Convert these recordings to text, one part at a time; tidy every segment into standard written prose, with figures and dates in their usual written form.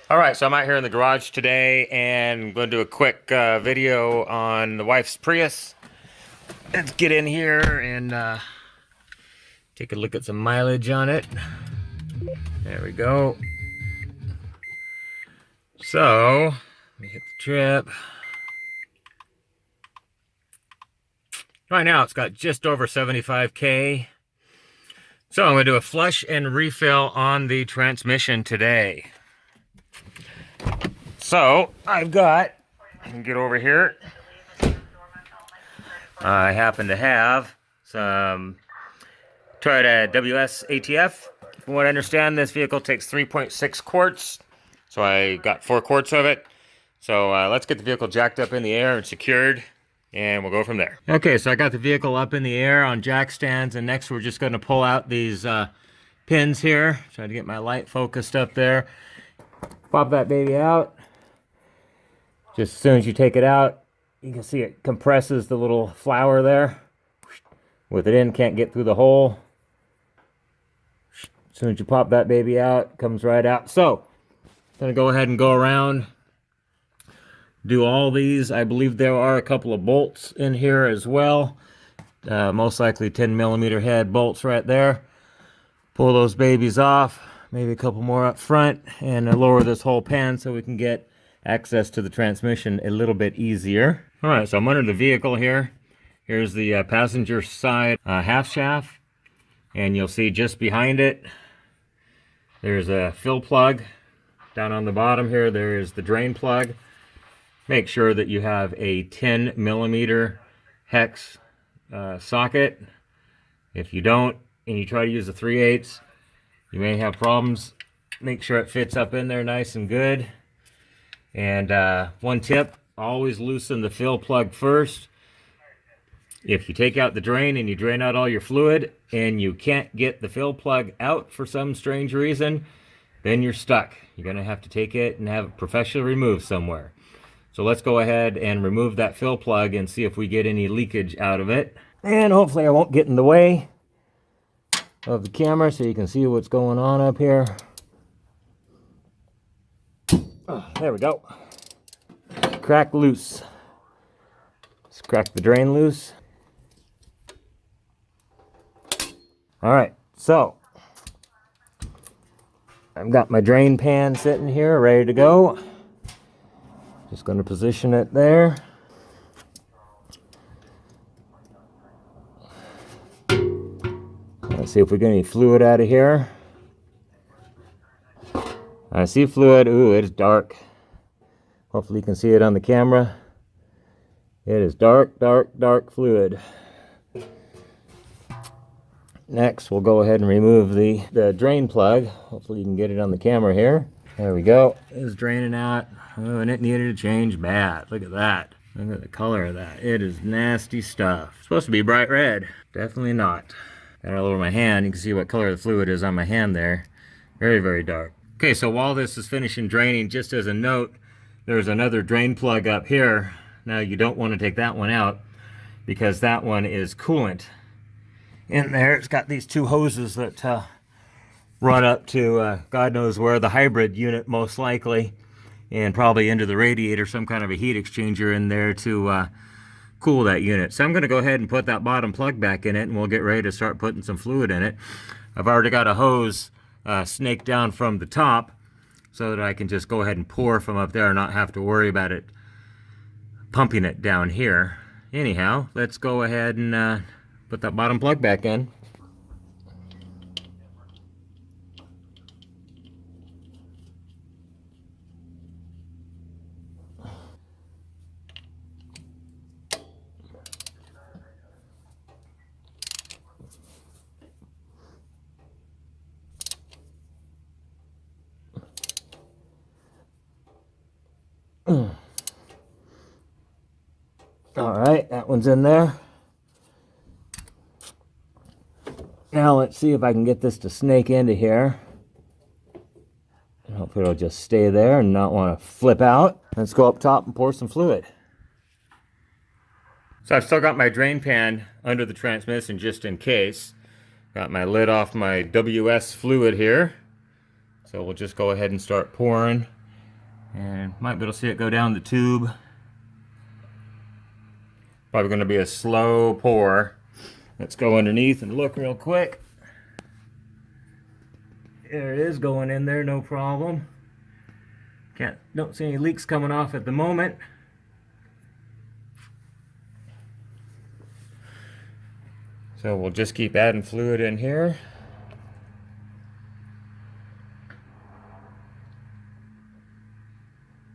All right, so I'm out here in the garage today and I'm going to do a quick video on the wife's Prius. Let's get in here and take a look at some mileage on it. There we go. So, let me hit the trip. Right now it's got just over 75K. So I'm going to do a flush and refill on the transmission today. So I can get over here. I happen to have some Toyota WS ATF. From what I understand, this vehicle takes 3.6 quarts. So I got 4 quarts of it. So let's get the vehicle jacked up in the air and secured, and we'll go from there. Okay, so I got the vehicle up in the air on jack stands, and next we're just going to pull out these pins here. Try to get my light focused up there. Pop that baby out. Just as soon as you take it out, you can see it compresses the little flower there. With it in, can't get through the hole. As soon as you pop that baby out, it comes right out. So, I'm going to go ahead and go around, do all these. I believe there are a couple of bolts in here as well. Most likely 10mm head bolts right there. Pull those babies off. Maybe a couple more up front, and lower this whole pan so we can get access to the transmission a little bit easier. All right, so I'm under the vehicle here. Here's the passenger side half shaft, and you'll see just behind it, there's a fill plug. Down on the bottom here, there is the drain plug. Make sure that you have a 10mm hex socket. If you don't, and you try to use a 3/8, you may have problems. Make sure it fits up in there nice and good. And one tip, always loosen the fill plug first. If you take out the drain and you drain out all your fluid and you can't get the fill plug out for some strange reason, then you're stuck. You're going to have to take it and have it professionally removed somewhere. So let's go ahead and remove that fill plug and see if we get any leakage out of it. And hopefully I won't get in the way of the camera so you can see what's going on up here. Oh, there we go. Crack loose. Let's crack the drain loose. All right, so I've got my drain pan sitting here ready to go. Just going to position it there. Let's see if we get any fluid out of here. I see fluid. Ooh, it is dark. Hopefully you can see it on the camera. It is dark, dark, dark fluid. Next, we'll go ahead and remove the drain plug. Hopefully you can get it on the camera here. There we go. It's draining out. Oh, and it needed a change bad. Look at that. Look at the color of that. It is nasty stuff. It's supposed to be bright red. Definitely not. Got it all over my hand. You can see what color the fluid is on my hand there. Very, very dark. Okay, so while this is finishing draining, just as a note, there's another drain plug up here. Now you don't want to take that one out because that one is coolant. In there, it's got these two hoses that run up to God knows where, the hybrid unit most likely, and probably into the radiator, some kind of a heat exchanger in there to cool that unit. So I'm going to go ahead and put that bottom plug back in it, and we'll get ready to start putting some fluid in it. I've already got a hose snaked down from the top so that I can just go ahead and pour from up there and not have to worry about it pumping it down here. Anyhow, let's go ahead and put that bottom plug back in. All right, that one's in there. Now let's see if I can get this to snake into here. And hopefully it'll just stay there and not want to flip out. Let's go up top and pour some fluid. So I've still got my drain pan under the transmission just in case. Got my lid off my WS fluid here. So we'll just go ahead and start pouring. And might be able to see it go down the tube. Probably going to be a slow pour. Let's go underneath and look real quick. There it is, going in there, no problem. Don't see any leaks coming off at the moment. So we'll just keep adding fluid in here.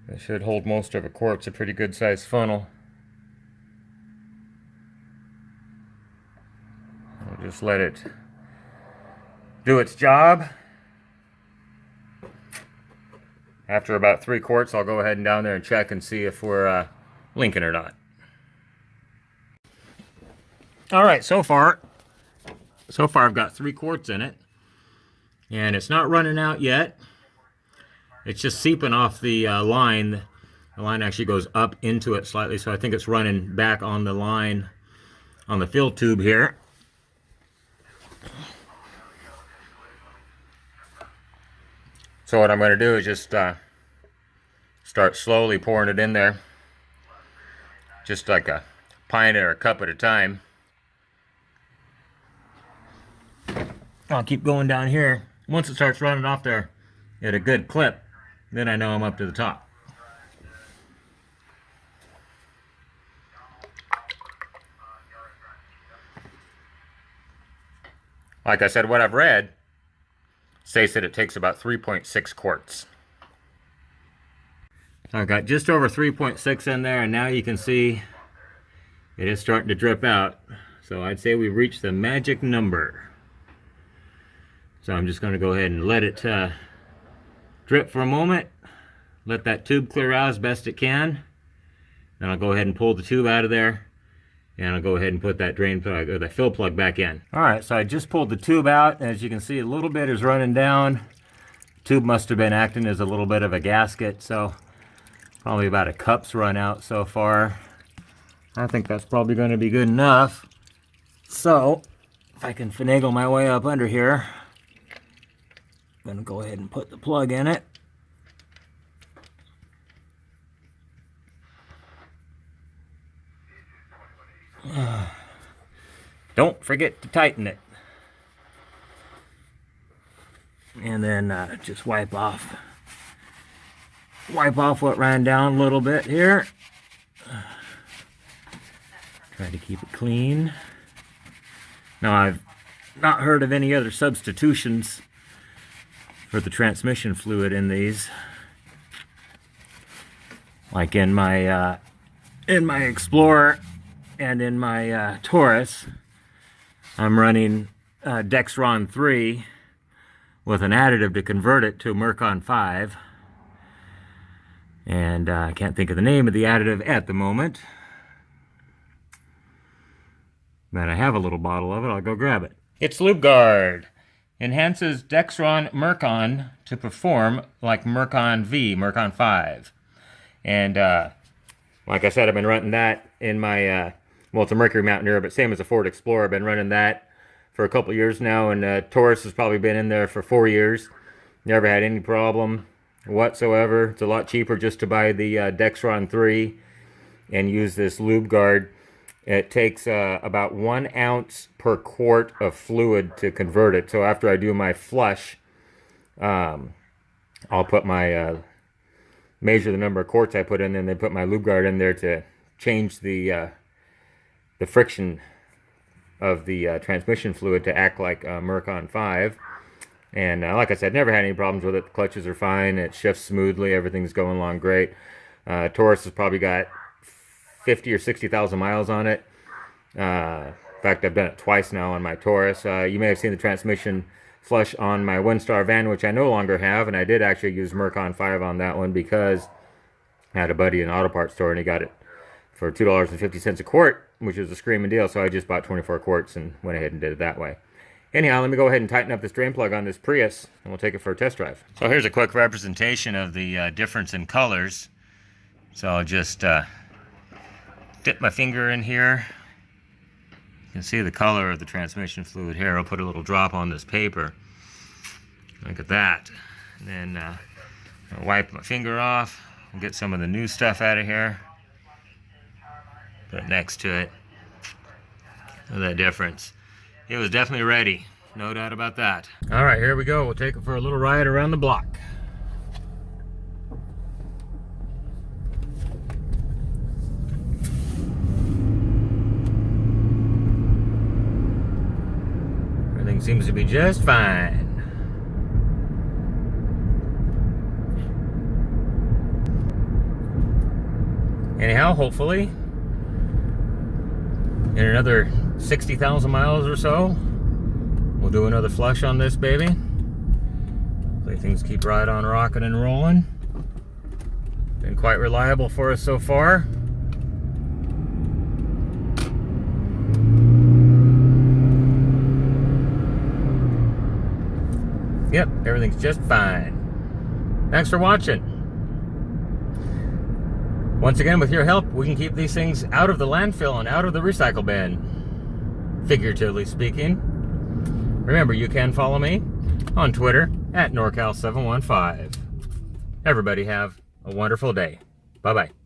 It should hold most of a quart. It's a pretty good sized funnel. We'll just let it do its job. After about 3 quarts, I'll go ahead and down there and check and see if we're linking or not. All right, so far I've got 3 quarts in it, and it's not running out yet. It's just seeping off the line. The line actually goes up into it slightly, so I think it's running back on the line on the fill tube here. So what I'm going to do is just start slowly pouring it in there, just like a pint or a cup at a time. I'll keep going down here. Once it starts running off there at a good clip, then I know I'm up to the top. Like I said, what I've read states that it takes about 3.6 quarts. I've got just over 3.6 in there, and now you can see it is starting to drip out. So I'd say we've reached the magic number. So I'm just going to go ahead and let it drip for a moment. Let that tube clear out as best it can. Then I'll go ahead and pull the tube out of there. And I'll go ahead and put that drain plug, or the fill plug, back in. Alright, so I just pulled the tube out. As you can see, a little bit is running down. The tube must have been acting as a little bit of a gasket, so probably about a cup's run out so far. I think that's probably going to be good enough. So, if I can finagle my way up under here, I'm going to go ahead and put the plug in it. Don't forget to tighten it. And then just wipe off what ran down a little bit here. Try to keep it clean. Now, I've not heard of any other substitutions for the transmission fluid in these. Like in my Explorer and in my Taurus, I'm running Dexron 3 with an additive to convert it to Mercon 5. And I can't think of the name of the additive at the moment. But I have a little bottle of it. I'll go grab it. It's LubeGuard. Enhances Dexron Mercon to perform like Mercon V, Mercon 5. And like I said, I've been running that in my, well, it's a Mercury Mountaineer, but same as a Ford Explorer. I've been running that for a couple years now, and Taurus has probably been in there for 4 years. Never had any problem whatsoever. It's a lot cheaper just to buy the Dexron 3 and use this LubeGuard. It takes about 1 ounce per quart of fluid to convert it. So after I do my flush, I'll put my measure the number of quarts I put in, and then put my LubeGuard in there to change the friction of the transmission fluid to act like Mercon 5. And like I said, never had any problems with it. The clutches are fine. It shifts smoothly. Everything's going along great. Taurus has probably got 50 or 60,000 miles on it. In fact, I've done it twice now on my Taurus. You may have seen the transmission flush on my Windstar van, which I no longer have, and I did actually use Mercon 5 on that one because I had a buddy in an auto parts store and he got it for $2.50 a quart, which is a screaming deal. So I just bought 24 quarts and went ahead and did it that way. Anyhow, let me go ahead and tighten up this drain plug on this Prius, and we'll take it for a test drive. So here's a quick representation of the difference in colors. So I'll just dip my finger in here. You can see the color of the transmission fluid here. I'll put a little drop on this paper. Look at that. And then I'll wipe my finger off and get some of the new stuff out of here. Put it next to it. Look at that difference. It was definitely ready. No doubt about that. All right, here we go. We'll take it for a little ride around the block. Everything seems to be just fine. Anyhow, hopefully, in another 60,000 miles or so, we'll do another flush on this baby. Hopefully things keep right on rocking and rolling. Been quite reliable for us so far. Yep, everything's just fine. Thanks for watching. Once again, with your help, we can keep these things out of the landfill and out of the recycle bin, figuratively speaking. Remember, you can follow me on Twitter at NorCal715. Everybody have a wonderful day. Bye-bye.